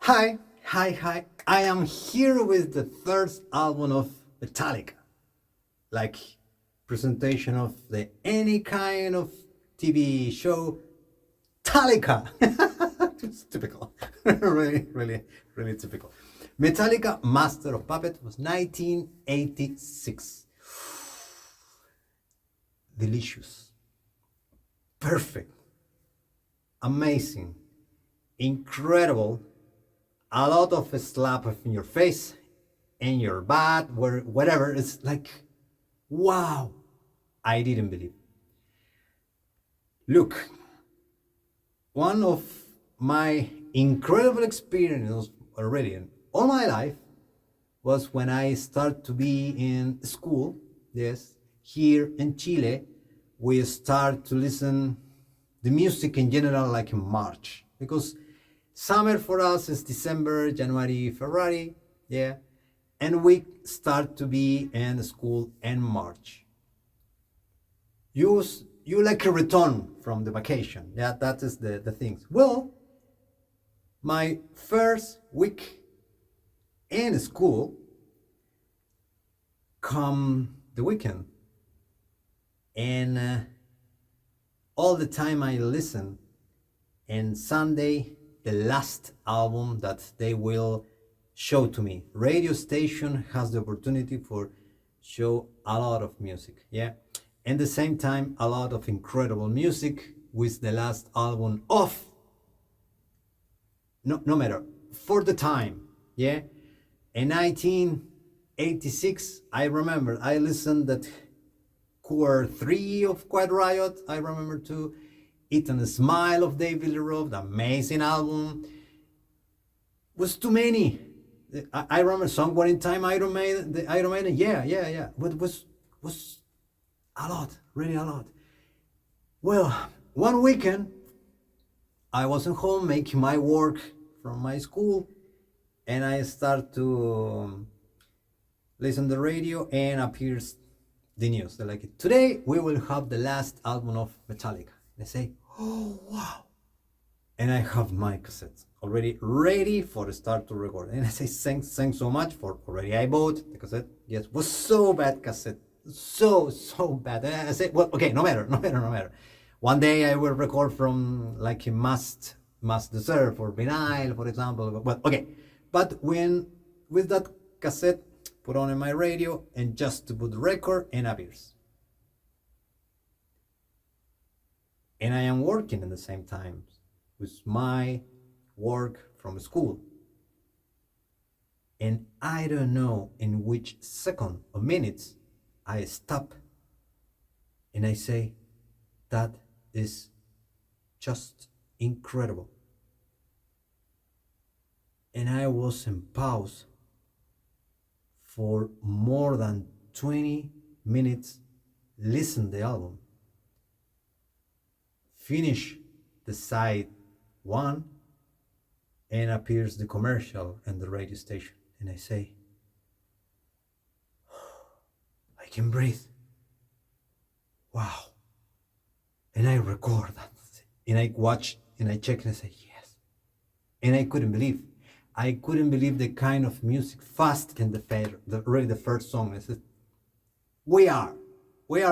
Hi. I am here with the third album of Metallica. Like presentation of the any kind of TV show. Metallica. It's typical. really typical. Metallica Master of Puppets was 1986. Delicious. Perfect. Amazing. Incredible. A lot of slap in your face, in your butt, whatever. It's like, wow, I didn't believe. Look, one of my incredible experiences already in all my life was when I started to be in school. Yes, here in Chile, we start to listen the music in general like in March, because summer for us is December, January, February, yeah. And we start to be in school in March. You like a return from the vacation, yeah, that is the things. Well, my first week in school come the weekend. And all the time I listen, and Sunday, the last album that they will show to me. Radio station has the opportunity for show a lot of music, yeah. And the same time, a lot of incredible music with the last album of no matter for the time, yeah. In 1986, I remember I listened that core 3 of Quiet Riot. I remember too. It and the Smile of David Lee Roth, the amazing album. Was too many. I remember somewhere in time Iron Maiden, yeah. But was a lot, really a lot. Well, one weekend I was at home making my work from my school, and I start to listen to the radio, and appears the news. They're like, today we will have the last album of Metallica. And I say, oh wow. And I have my cassettes already ready for the start to record. And I say, thanks so much for already I bought the cassette. Yes, was so bad cassette. So bad. And I say, well, okay, no matter. One day I will record from like a must deserve for vinyl, for example. But okay. But when with that cassette put on in my radio, and just to put the record, and appears. And I am working at the same time with my work from school. And I don't know in which second or minutes I stop and I say, that is just incredible. And I was in pause for more than 20 minutes, listen the album. Finish the side 1, and appears the commercial and the radio station. And I say, I can breathe. Wow. And I record that. And I watch and I check and I say, yes. And I couldn't believe the kind of music fast in the first song. I said, we are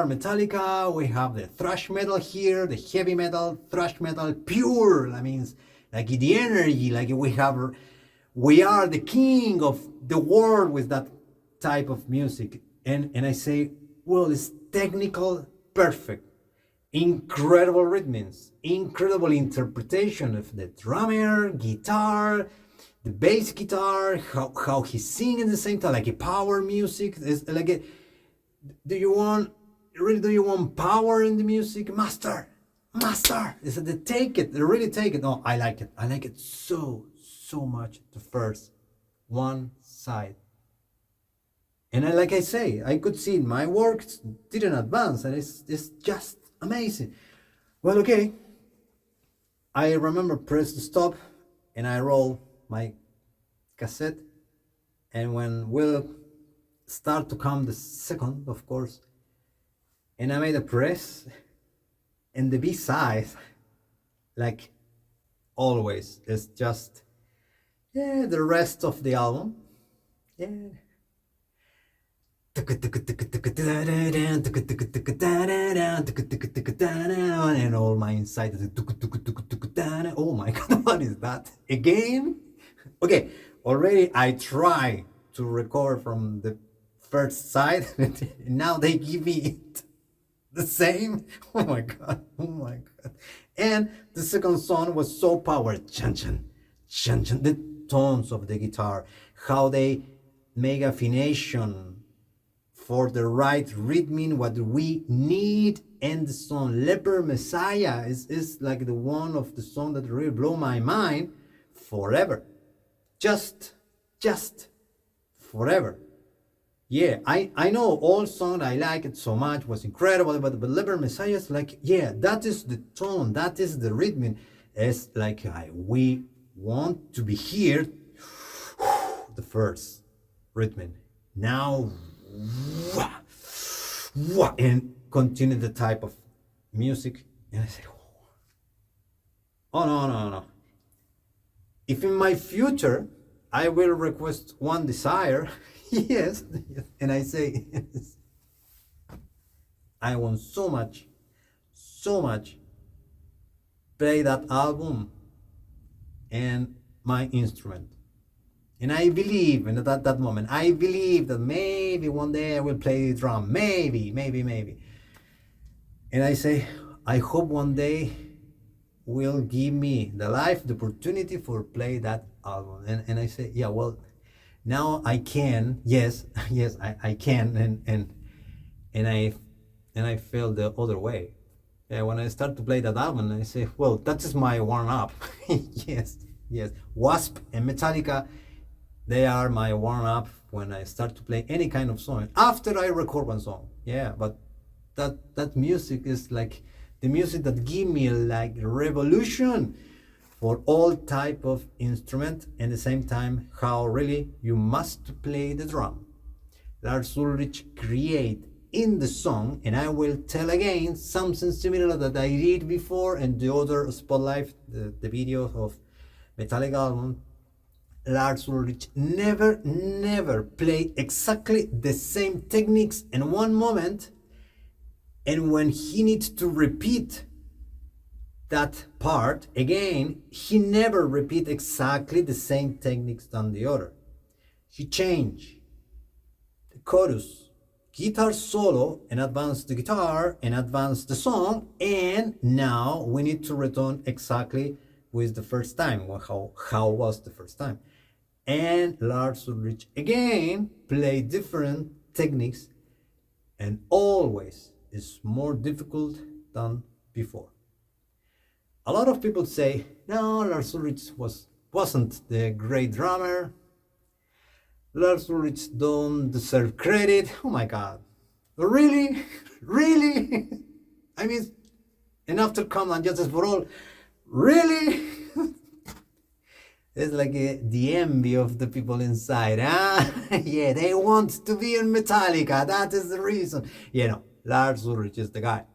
Metallica. We have the thrash metal here, the heavy metal, thrash metal, pure. That means like the energy, like we are the king of the world with that type of music. And I say, well, it's technical, perfect, incredible rhythms, incredible interpretation of the drummer, guitar, the bass guitar, how he sings at the same time, like a power music. It's like a, do you want power in the music? Master. Is it they take it? They really take it. No, I like it so much. The first one side. And like I say, I could see my work didn't advance, and it's just amazing. Well, okay. I remember press the stop, and I roll my cassette, and when we'll start to come the second, of course, and I made a press, and the B side, like always, is just Yeah, the rest of the album. Yeah. And all my inside is oh my god, what is that again? Okay, already I try to record from the first side. Now they give me it the same. Oh my god, oh my god. And the second song was so powerful. Chan chan, chan chan. The tones of the guitar, how they make affination for the right rhythm, what we need. And the song Leper Messiah is like the one of the song that really blow my mind forever. Just forever. Yeah, I know all song I like it so much, was incredible, but Leper Messiah is like, yeah, that is the tone, that is the rhythm. It's like we want to be here. The first rhythm. Now and continue the type of music. And I say, oh no. If in my future I will request one desire, yes, and I say, yes, I want so much, play that album and my instrument. And I believe, and at that moment, I believe that maybe one day I will play the drum. Maybe. And I say, I hope one day will give me the life, the opportunity for play that album. And I say, yeah, well, now I can. Yes, I can. And I feel the other way. Yeah, when I start to play that album, I say, well, that is my warm up. yes. Wasp and Metallica, they are my warm up when I start to play any kind of song. After I record one song, yeah, but that music is like the music that give me like revolution for all type of instrument, and at the same time how really you must play the drum. Lars Ulrich create in the song, and I will tell again something similar that I did before in the other spotlight, the video of Metallica album. Lars Ulrich never play exactly the same techniques in one moment, and when he needs to repeat that part again, he never repeat exactly the same techniques than the other. He change the chorus, guitar solo, and advance the guitar and advance the song, and now we need to return exactly with the first time. How was the first time? And Lars Ulrich again play different techniques, and always is more difficult than before. A lot of people say, no, Lars Ulrich wasn't the great drummer. Lars Ulrich don't deserve credit. Oh my God. Really? Really? I mean, and after Common Justice for All, really? It's like the envy of the people inside, huh? Yeah, they want to be in Metallica. That is the reason. You know, Lars Ulrich is the guy.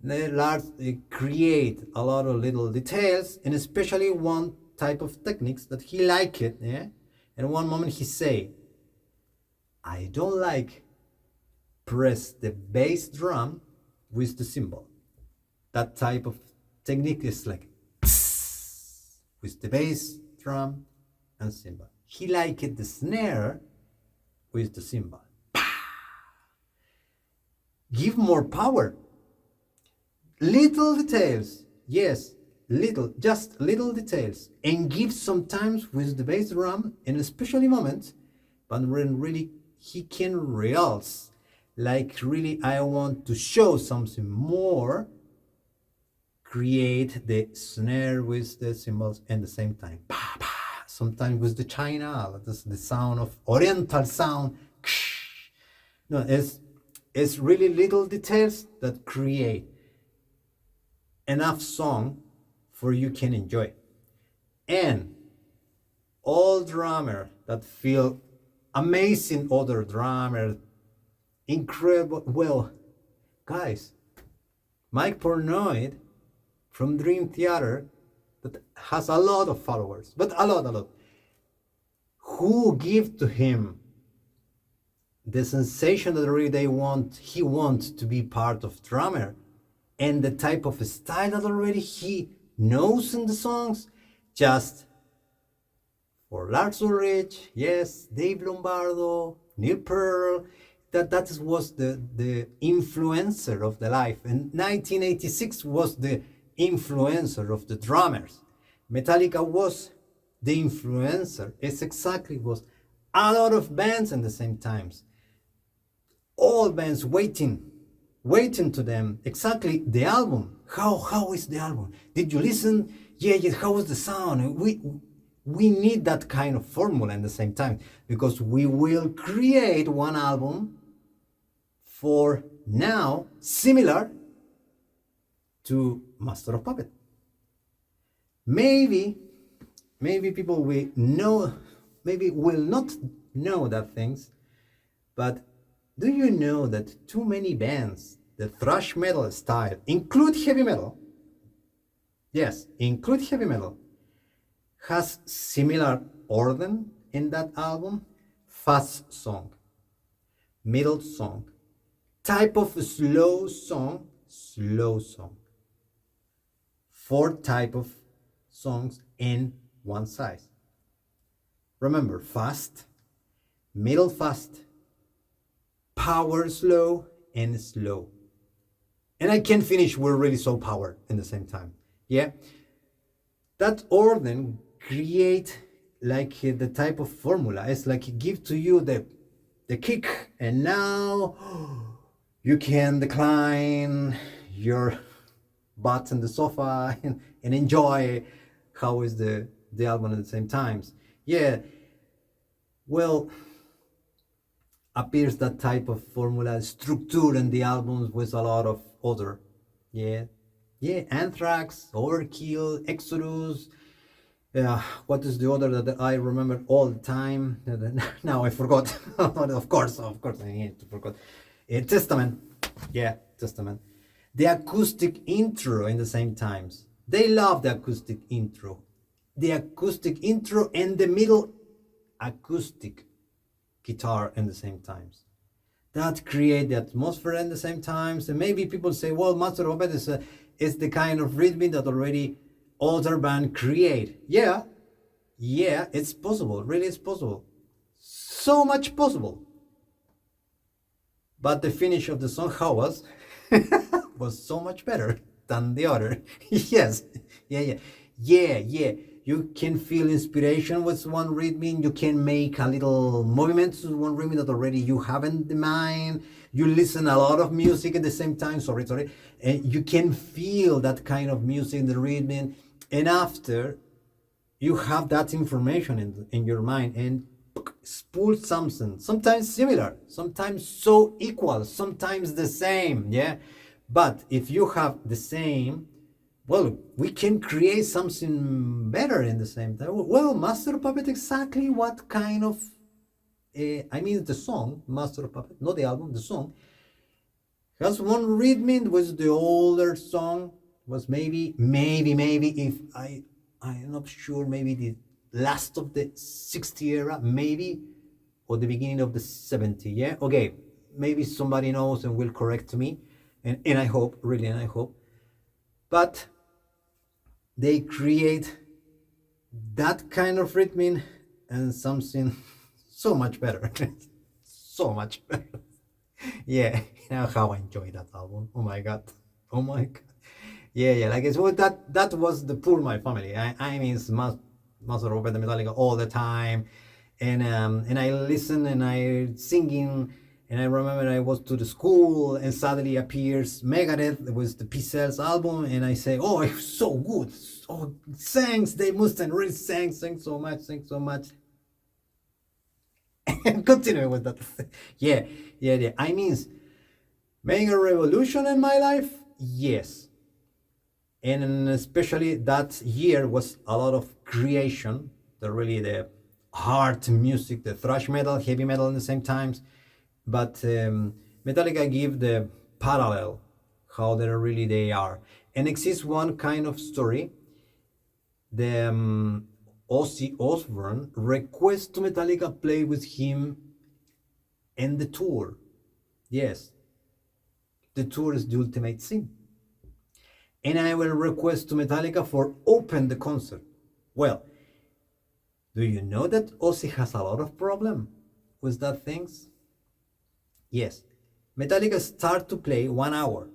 Lars create a lot of little details, and especially one type of techniques that he liked it. Yeah, and one moment he say, "I don't like press the bass drum with the cymbal." That type of technique is like with the bass drum and cymbal. He liked the snare with the cymbal. Give more power. Little details, yes, just little details, and give sometimes with the bass drum in especially moments, but when really he can realce, like really I want to show something more, create the snare with the cymbals at the same time. Sometimes with the China, that's the sound of Oriental sound. No, it's really little details that create enough song for you can enjoy. And all drummer that feel amazing, other drummer, incredible. Well, guys, Mike Pornoid from Dream Theater that has a lot of followers, but a lot. who give to him the sensation that really he wants to be part of drummer, and the type of style that already he knows in the songs, just for Lars Ulrich, yes, Dave Lombardo, Neil Pearl, that was the influencer of the life. And 1986 was the influencer of the drummers. Metallica was the influencer. It's exactly was a lot of bands at the same times. All bands waiting to them exactly the album. How is the album? Did you listen? Yeah, how was the sound? We need that kind of formula at the same time, because we will create one album for now similar to Master of Puppet. Maybe people will know, maybe will not know that things, but do you know that too many bands, the thrash metal style, include heavy metal? Yes, include heavy metal. Has similar order in that album: fast song, middle song, type of slow song, four type of songs in one size. Remember, fast, middle fast, power slow, and slow. And I can finish with really so power in the same time. Yeah, that order create like the type of formula. It's like it give to you the kick, and now you can decline your butt in the sofa and enjoy how is the album at the same times. Yeah, well, appears that type of formula structure in the albums with a lot of other. Yeah, Anthrax, Overkill, Exodus. What is the other that I remember all the time? Now I forgot. Of course, I need to forget. Testament. Yeah, Testament. The acoustic intro in the same times. They love the acoustic intro. The acoustic intro and the middle acoustic guitar in the same times. That create the atmosphere in the same times. And maybe people say, well, Master of Puppets is the kind of rhythm that already other band create. Yeah, it's possible. Really, it's possible. So much possible. But the finish of the song, how was? Was so much better than the other. Yes, yeah. You can feel inspiration with one rhythm. You can make a little movement to one rhythm that already you have in the mind. You listen a lot of music at the same time. Sorry. And you can feel that kind of music in the rhythm. And after you have that information in your mind and spool something, sometimes similar, sometimes so equal, sometimes the same. Yeah. But if you have the same, well, we can create something better in the same time. Well, Master of Puppet, exactly what kind of, the song, Master of Puppet, not the album, the song, has one rhythm with the older song, was maybe, if I'm not sure, maybe the last of the 60 era, maybe, or the beginning of the 70, yeah? Okay, maybe somebody knows and will correct me, and I hope, really, and I hope. But they create that kind of rhythm and something so much better. So much better. Yeah, you know how I enjoy that album. Oh my god. Yeah, like it's well, that was the poor my family. I mean, it's Master of Metallica all the time, and I listen and I singing. And I remember I was to the school and suddenly appears Megadeth with the P-Cells album, and I say, oh, it's so good. Oh, thanks, Dave Mustaine, really thanks so much. And continue with that. Yeah. I mean, making a revolution in my life, yes. And especially that year was a lot of creation, the hard music, the thrash metal, heavy metal in the same times. But Metallica give the parallel how they are, and exists one kind of story. The Ozzy Osbourne requests to Metallica play with him in the tour. Yes, the tour is the Ultimate Sin. And I will request to Metallica for open the concert. Well, do you know that Ozzy has a lot of problem with that things? Yes, Metallica start to play 1 hour.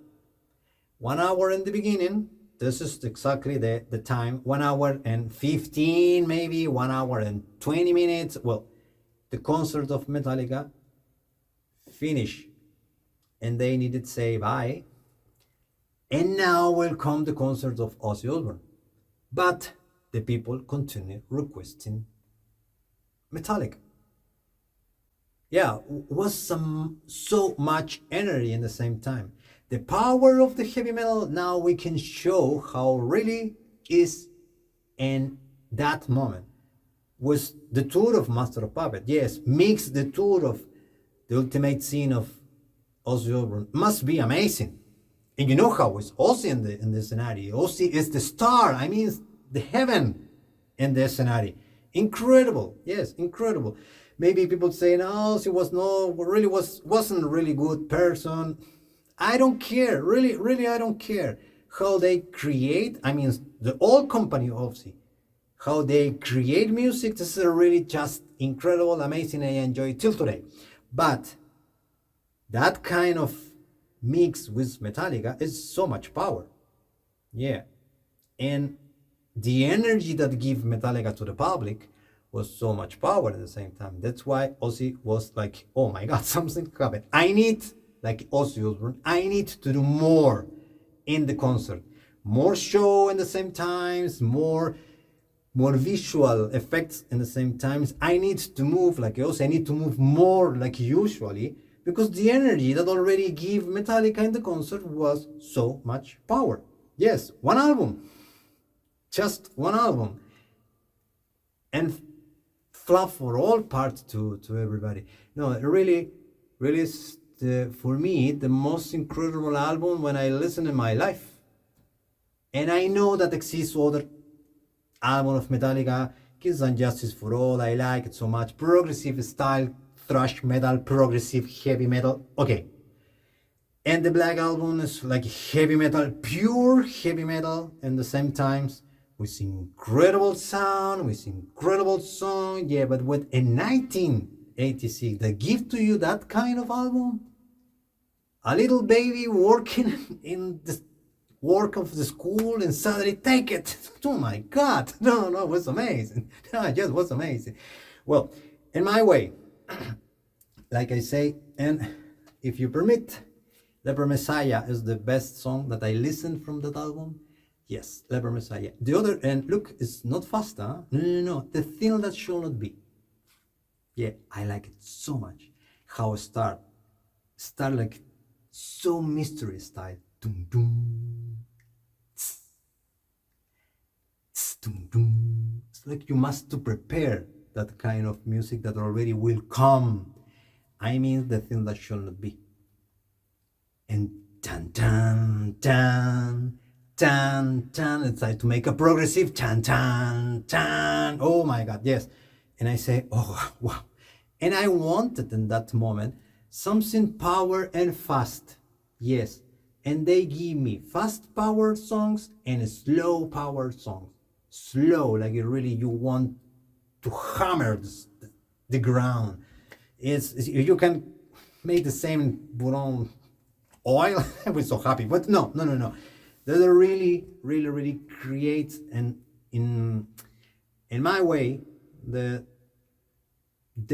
1 hour in the beginning. This is exactly the time. 1 hour and 15, maybe 1 hour and 20 minutes. Well, the concert of Metallica finish, and they needed to say bye. And now will come the concert of Ozzy Osbourne. But the people continue requesting Metallica. Yeah, was so much energy in the same time. The power of the heavy metal, now we can show how really is in that moment. Was the tour of Master of Puppet. Yes, mix the tour of the Ultimate Scene of Ozzy Osbourne. Must be amazing. And you know how is Ozzy in the scenario. Ozzy is the star. I mean, the heaven in the scenario. Incredible. Yes, incredible. Maybe people say, no, Ozzy wasn't a really good person. I don't care. Really, I don't care how they create. I mean, the old company Ozzy, how they create music. This is really just incredible, amazing. I enjoy it till today. But that kind of mix with Metallica is so much power. Yeah. And the energy that give Metallica to the public was so much power at the same time. That's why Ozzy was like, oh my God, something happened. I need, like Ozzy Osbourne, I need to do more in the concert. More show in the same times, more visual effects in the same times. I need to move like Ozzy, I need to move more like usually, because the energy that already gave Metallica in the concert was so much power. Yes, one album. Just one album. And fluff for all parts to everybody. No, really is for me the most incredible album when I listen in my life. And I know that exists other album of Metallica, Kiss and Justice for All, I like it so much. Progressive style, thrash metal, progressive heavy metal. Okay. And the Black Album is like heavy metal, pure heavy metal, and the same times with incredible sound, with incredible song. Yeah, but with a 1986 that give to you that kind of album, a little baby working in the work of the school and suddenly take it. Oh my God. No, it was amazing. No, it just was amazing. Well, in my way, like I say, and if you permit, Leper Messiah is the best song that I listened from that album. Yes, Leper Messiah. The other, and look, it's not fast, huh? No. The thing that shall not be. Yeah, I like it so much. How it start like so mystery style. Dum dum. Tss, tss, dum dum. It's like you must to prepare that kind of music that already will come. I mean the thing that shall not be. And tan tan tan tan tan. It's like to make a progressive tan tan tan. Oh my God, yes. And I say, oh wow. And I wanted in that moment something power and fast. Yes. And they give me fast power songs and slow power songs. Slow, like really you want to hammer the ground. You can make the same put on oil. I was so happy, but no. They really create, and in my way, the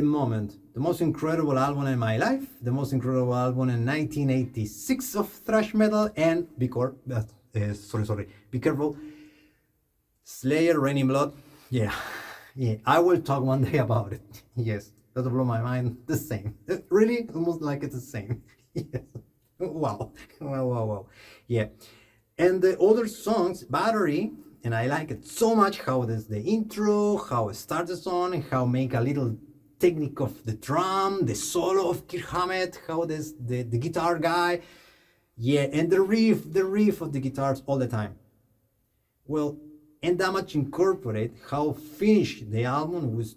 moment, the most incredible album in my life, the most incredible album in 1986 of thrash metal, and be careful, Slayer, Raining Blood. Yeah, I will talk one day about it. Yes, that'll blow my mind. The same, really, almost like it's the same. Yes. Wow. Yeah. And the other songs, Battery, and I like it so much how there's the intro, how it starts the song, and how make a little technique of the drum, the solo of Kirk Hammett, how there's the guitar guy. Yeah, and the riff of the guitars all the time. Well, and that much incorporate how finished the album with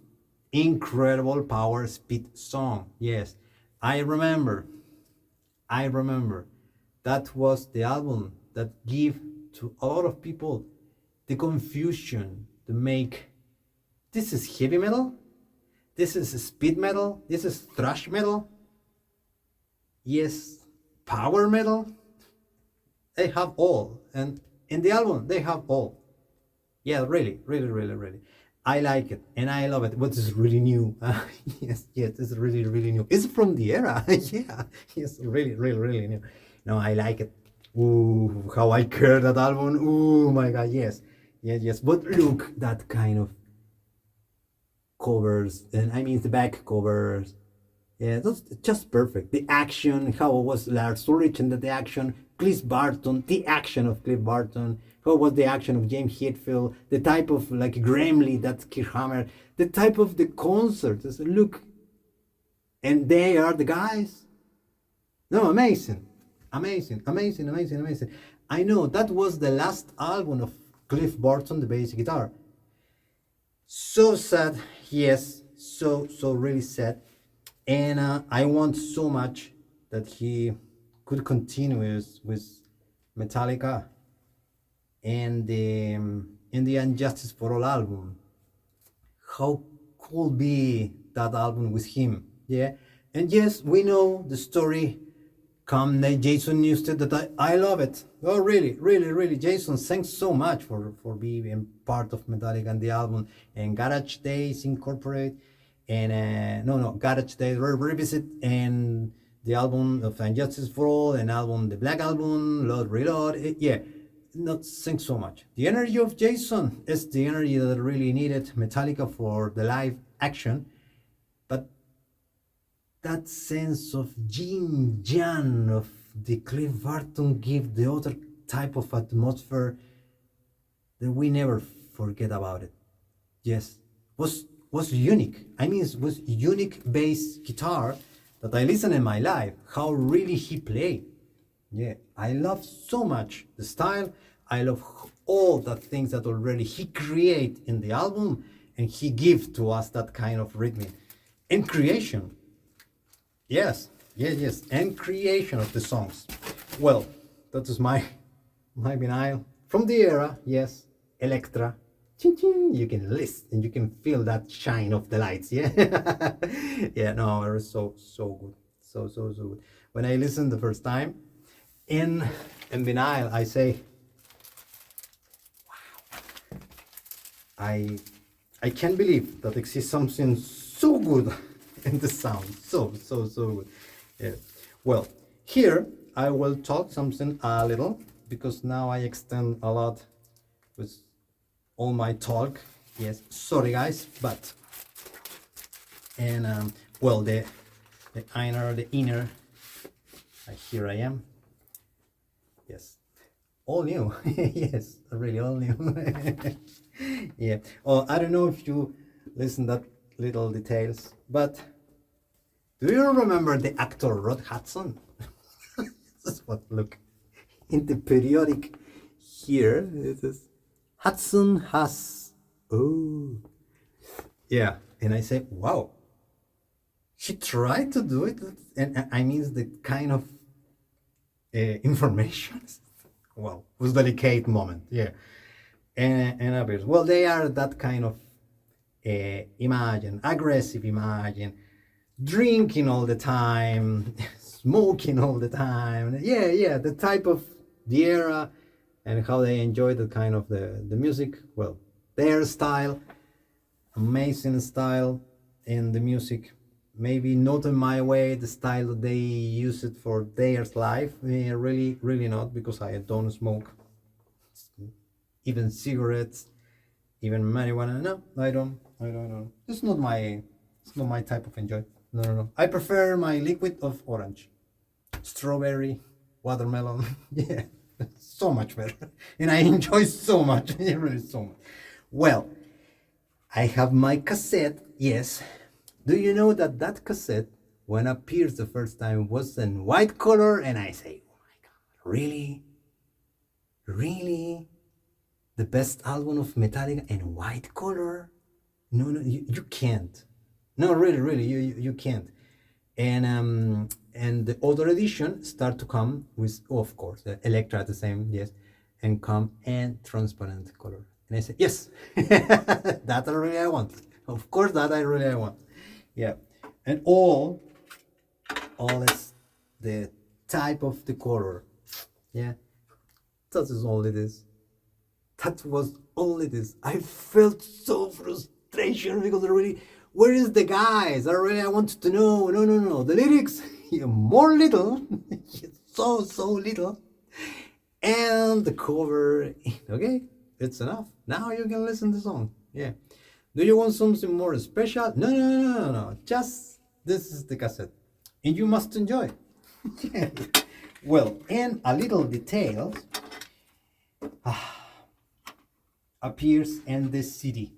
incredible power speed song. Yes, I remember. I remember. That was the album that gave to a lot of people the confusion to make this is heavy metal, this is speed metal, this is thrash metal. Yes, power metal. They have all, and in the album they have all. Yeah, really, really, really, really. I like it and I love it. What is really new? Yes, yes, it's really, really new. It's from the era. Yeah, yes, really, really, really new. No, I like it. Ooh, how I care that album. Ooh, my God, yes, yes, yes. But look, that kind of covers, and I mean the back covers. Yeah, that's just perfect. The action, how was Lars Ulrich and the action, Cliff Barton, the action of Cliff Barton, how was the action of James Hetfield, the type of like Gramley, that's Kirchhammer, the type of the concerts. Look, and they are the guys. No, amazing, amazing, amazing, amazing, amazing. I know that was the last album of Cliff Barton, the bass guitar. So sad, yes, so really sad. And I want so much that he could continue with Metallica and the Unjustice for All album. How could be that album with him? Yeah, and yes, we know the story. Come, Jason Newsted, that I love it. Oh, really, really, really, Jason, thanks so much for being part of Metallica and the album and Garage Days Incorporate and no Garage Days Revisit and the album of Injustice for All and album the Black Album Load Reload. Yeah, no, thanks so much. The energy of Jason is the energy that really needed Metallica for the live action, but that sense of yin yang of the Cliff Barton give the other type of atmosphere that we never forget about it. Yes, was unique. I mean, it was unique bass guitar that I listen in my life. How really he played. Yeah, I love so much the style. I love all the things that already he create in the album, and he give to us that kind of rhythm and creation. Yes, yes, yes, and creation of the songs. Well, that is my vinyl from the era. Yes, Electra. Ching, ching. You can listen and you can feel that shine of the lights. Yeah, yeah. No, it was so good, so good. When I listened the first time in vinyl, I say, I can't believe that exists something so good in the sound. So good. Yeah. Well, here I will talk something a little because now I extend a lot with all my talk. Yes, sorry guys, but and well the inner here I am. Yes, all new. Yes, really all new. Yeah. Oh, I don't know if you listen that little details, but do you remember the actor Rod Hudson? This is what look in the periodic here. This is Hudson has. Oh, yeah, and I say, wow. She tried to do it, and I mean the kind of information. Well, was delicate moment, yeah, and others. Well, they are that kind of imagine, aggressive imagine, drinking all the time, smoking all the time. Yeah, yeah, the type of the era and how they enjoy the kind of the music. Well, their style, amazing style in the music. Maybe not in my way, the style that they use it for their life. Really, really not, because I don't smoke even cigarettes, even marijuana. No, I don't. I don't know. It's not my type of enjoy. No, no, no. I prefer my liquid of orange, strawberry, watermelon. Yeah, so much better, and I enjoy so much. Really so much. Well, I have my cassette. Yes. Do you know that that cassette, when appears the first time, was in white color? And I say, oh my God, really, really. the best album of Metallica in white color. No, no, you can't. No, really, really, you can't. And the other edition start to come with, of course, the Electra the same, yes, and come and transparent color. And I said, yes, that I really I want. Of course, that I really I want. Yeah, and all is the type of the color. Yeah, that is all it is. That was all it is. I felt so frustration because I really, where is the guys? I wanted to know. No, no, no. The lyrics, more little, so little. And the cover, okay, it's enough. Now you can listen to the song. Yeah. Do you want something more special? No, no, no, no, no. Just this is the cassette. And you must enjoy. Well, and a little detail appears in this CD.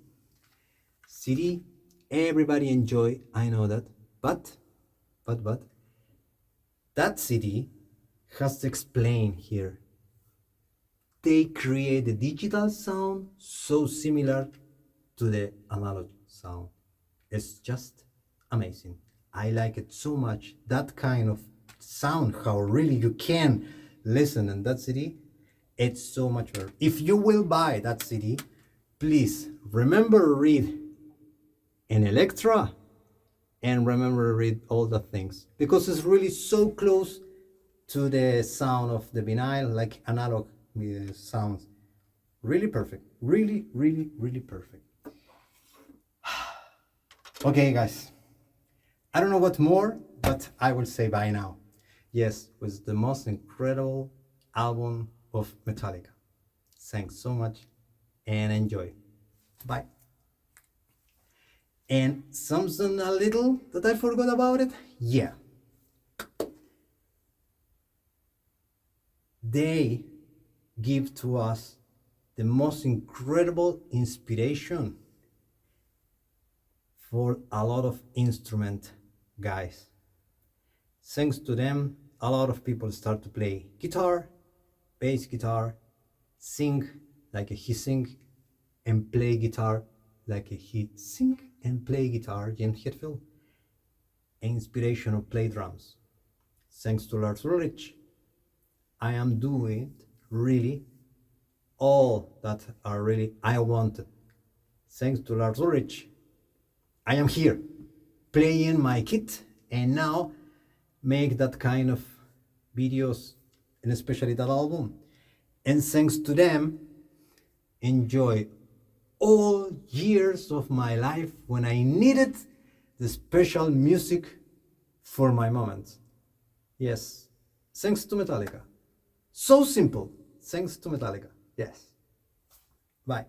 CD, everybody enjoy, I know that. But, that CD has to explain here. They create a digital sound so similar to the analog sound. It's just amazing. I like it so much. That kind of sound, how really you can listen in that CD, it's so much better. If you will buy that CD, please remember read an Electra and remember read all the things, because it's really so close to the sound of the vinyl, like analog sounds. Really perfect. Really, really, really perfect. Okay, guys. I don't know what more, but I will say bye now. Yes, it was the most incredible album of Metallica. Thanks so much and enjoy. Bye. And something a little that I forgot about it? Yeah. They give to us the most incredible inspiration for a lot of instrument guys. Thanks to them, a lot of people start to play guitar, bass guitar, sing like he sing, and play guitar like he sing and play guitar, James Hetfield, and inspiration of play drums. Thanks to Lars Ulrich, I am doing really all that are really I wanted. Thanks to Lars Ulrich, I am here playing my kit and now make that kind of videos and especially that album. And thanks to them, enjoy all years of my life when I needed the special music for my moments. Yes, thanks to Metallica. So simple, thanks to Metallica. Yes. Bye.